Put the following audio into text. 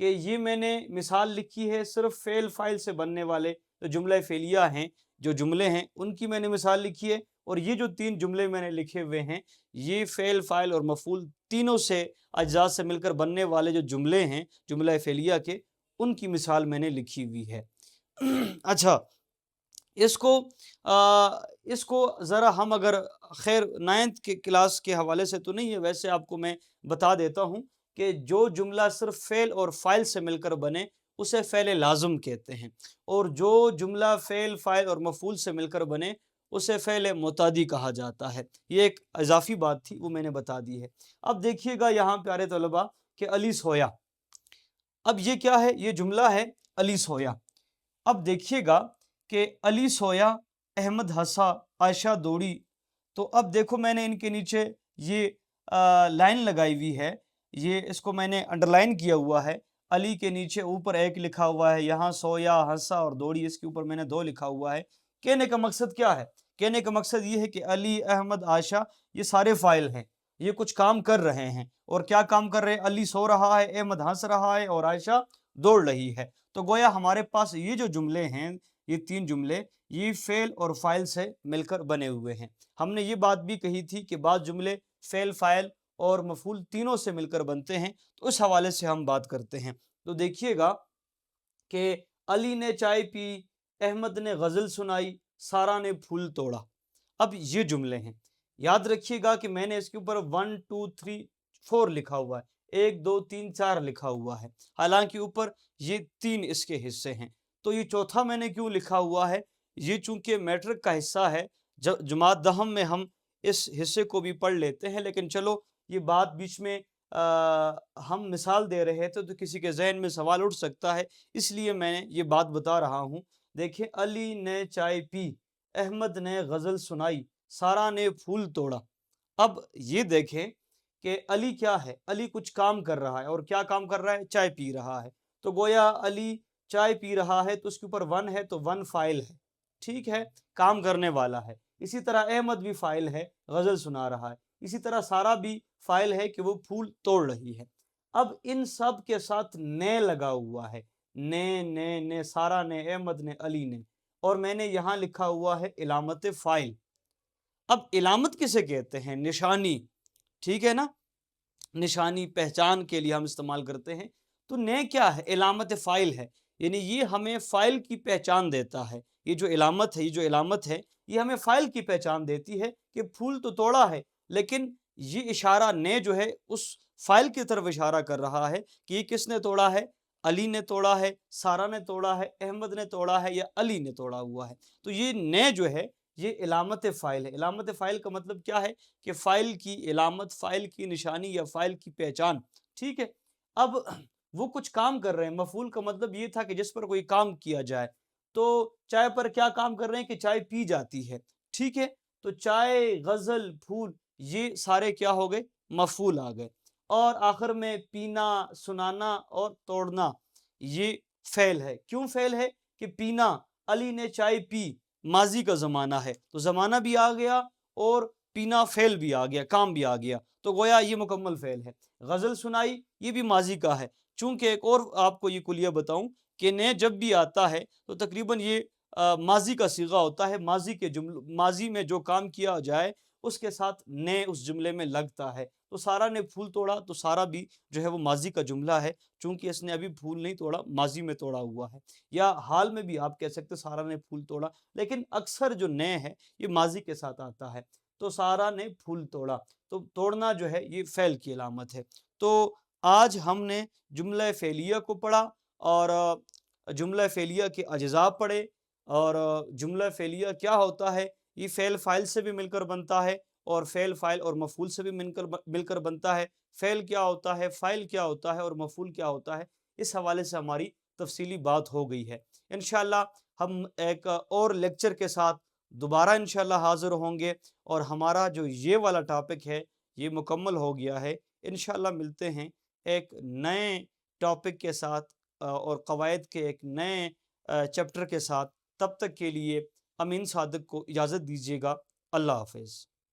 کہ یہ میں نے مثال لکھی ہے صرف فعل فاعل سے بننے والے جو جملہ فعلیہ ہیں، جو جملے ہیں ان کی میں نے مثال لکھی ہے، اور یہ جو 3 جملے میں نے لکھے ہوئے ہیں یہ فعل فاعل اور مفعول تینوں سے اجزاء سے مل کر بننے والے جو جملے ہیں جملہ فعلیہ کے، ان کی مثال میں نے لکھی ہوئی ہے۔ اچھا، اس کو ذرا ہم اگر خیر 9th کے کلاس کے حوالے سے تو نہیں ہے، ویسے آپ کو میں بتا دیتا ہوں کہ جو جملہ صرف فعل اور فاعل سے مل کر بنے اسے فعل لازم کہتے ہیں، اور جو جملہ فعل فاعل اور مفعول سے مل کر بنے اسے فعل متعدی کہا جاتا ہے۔ یہ ایک اضافی بات تھی، وہ میں نے بتا دی ہے۔ اب دیکھیے گا یہاں پیارے طلباء کہ علی سویا، اب یہ کیا ہے؟ یہ جملہ ہے علی سویا۔ اب دیکھیے گا کہ علی سویا، احمد ہنسا، عائشہ دوڑی، تو اب دیکھو میں نے ان کے نیچے یہ لائن لگائی ہوئی ہے، یہ اس کو میں نے انڈر لائن کیا ہوا ہے۔ علی کے نیچے اوپر 1 لکھا ہوا ہے، یہاں سویا، ہنسا اور دوڑی اس کے اوپر میں نے 2 لکھا ہوا ہے۔ کہنے کا مقصد کیا ہے؟ کہنے کا مقصد یہ ہے کہ علی، احمد، عائشہ یہ سارے فاعل ہیں، یہ کچھ کام کر رہے ہیں، اور کیا کام کر رہے ہیں؟ علی سو رہا ہے، احمد ہنس رہا ہے اور عائشہ دوڑ رہی ہے۔ تو گویا ہمارے پاس یہ جو جملے ہیں، یہ 3 جملے، یہ فعل اور فاعل سے مل کر بنے ہوئے ہیں۔ ہم نے یہ بات بھی کہی تھی کہ بعض جملے فعل فاعل اور مفعول تینوں سے مل کر بنتے ہیں، تو اس حوالے سے ہم بات کرتے ہیں۔ تو دیکھیے گا کہ علی نے چائے پی، احمد نے غزل سنائی، سارا نے پھول توڑا۔ اب یہ جملے ہیں، یاد رکھیے گا کہ میں نے اس کے اوپر 1 2 3 4 لکھا ہوا ہے، 1 2 3 4 لکھا ہوا ہے، حالانکہ اوپر یہ 3 اس کے حصے ہیں۔ تو یہ چوتھا میں نے کیوں لکھا ہوا ہے؟ یہ چونکہ میٹرک کا حصہ ہے، جماعت دہم میں ہم اس حصے کو بھی پڑھ لیتے ہیں، لیکن چلو یہ بات بیچ میں ہم مثال دے رہے تھے تو کسی کے ذہن میں سوال اٹھ سکتا ہے، اس لیے میں نے یہ بات بتا رہا ہوں۔ دیکھیں، علی نے چائے پی، احمد نے غزل سنائی، سارا نے پھول توڑا۔ اب یہ دیکھیں کہ علی کیا ہے؟ علی کچھ کام کر رہا ہے، اور کیا کام کر رہا ہے؟ چائے پی رہا ہے۔ تو گویا علی چائے پی رہا ہے تو اس کے اوپر 1 ہے تو 1 فاعل ہے، ٹھیک ہے، کام کرنے والا ہے۔ اسی طرح احمد بھی فاعل ہے، غزل سنا رہا ہے۔ اسی طرح سارا بھی فاعل ہے کہ وہ پھول توڑ رہی ہے۔ اب ان سب کے ساتھ نے لگا ہوا ہے، نے، سارا نے، احمد نے، علی نے، اور میں نے یہاں لکھا ہوا ہے علامت فاعل۔ اب علامت کسے کہتے ہیں؟ نشانی، ٹھیک ہے نا، نشانی پہچان کے لیے ہم استعمال کرتے ہیں۔ تو نے کیا ہے؟ علامت فاعل ہے، یعنی یہ ہمیں فاعل کی پہچان دیتا ہے۔ یہ جو علامت ہے یہ ہمیں فاعل کی پہچان دیتی ہے کہ پھول تو توڑا ہے، لیکن یہ اشارہ نے جو ہے اس فاعل کی طرف اشارہ کر رہا ہے کہ یہ کس نے توڑا ہے؟ علی نے توڑا ہے، سارا نے توڑا ہے، احمد نے توڑا ہے، یا علی نے توڑا ہوا ہے۔ تو یہ نے جو ہے یہ علامت فاعل ہے۔ علامت فاعل کا مطلب کیا ہے؟ کہ فاعل کی علامت، فاعل کی نشانی یا فاعل کی پہچان، ٹھیک ہے۔ اب وہ کچھ کام کر رہے ہیں، مفعول کا مطلب یہ تھا کہ جس پر کوئی کام کیا جائے۔ تو چائے پر کیا کام کر رہے ہیں؟ کہ چائے پی جاتی ہے، ٹھیک ہے۔ تو چائے، غزل، پھول، یہ سارے کیا ہو گئے؟ مفعول آ گئے۔ اور آخر میں پینا، سنانا اور توڑنا، یہ فعل ہے۔ کیوں فعل ہے؟ کہ پینا، علی نے چائے پی، ماضی کا زمانہ ہے، تو زمانہ بھی آ گیا اور پینا فعل بھی آ گیا، کام بھی آ گیا، تو گویا یہ مکمل فعل ہے۔ غزل سنائی، یہ بھی ماضی کا ہے، چونکہ ایک اور آپ کو یہ کلیہ بتاؤں کہ نے جب بھی آتا ہے تو تقریباً یہ ماضی کا صیغہ ہوتا ہے، ماضی میں جو کام کیا جائے اس کے ساتھ نے اس جملے میں لگتا ہے۔ تو سارا نے پھول توڑا، تو سارا بھی جو ہے وہ ماضی کا جملہ ہے، چونکہ اس نے ابھی پھول نہیں توڑا، ماضی میں توڑا ہوا ہے۔ یا حال میں بھی آپ کہہ سکتے سارا نے پھول توڑا، لیکن اکثر جو نے ہے یہ ماضی کے ساتھ آتا ہے۔ تو سارا نے پھول توڑا، تو توڑنا جو ہے یہ فعل کی علامت ہے۔ تو آج ہم نے جملہ فعلیہ کو پڑھا، اور جملہ فعلیہ کے اجزاء پڑھے، اور جملہ فعلیہ کیا ہوتا ہے؟ یہ فعل فاعل سے بھی مل کر بنتا ہے، اور فعل فاعل اور مفعول سے بھی مل کر بنتا ہے۔ فعل کیا ہوتا ہے، فاعل کیا ہوتا ہے، اور مفعول کیا ہوتا ہے، اس حوالے سے ہماری تفصیلی بات ہو گئی ہے۔ انشاءاللہ ہم ایک اور لیکچر کے ساتھ دوبارہ انشاءاللہ حاضر ہوں گے، اور ہمارا جو یہ والا ٹاپک ہے یہ مکمل ہو گیا ہے۔ انشاءاللہ ملتے ہیں ایک نئے ٹاپک کے ساتھ، اور قواعد کے ایک نئے چیپٹر کے ساتھ۔ تب تک کے لیے امین صادق کو اجازت دیجیے گا۔ اللہ حافظ۔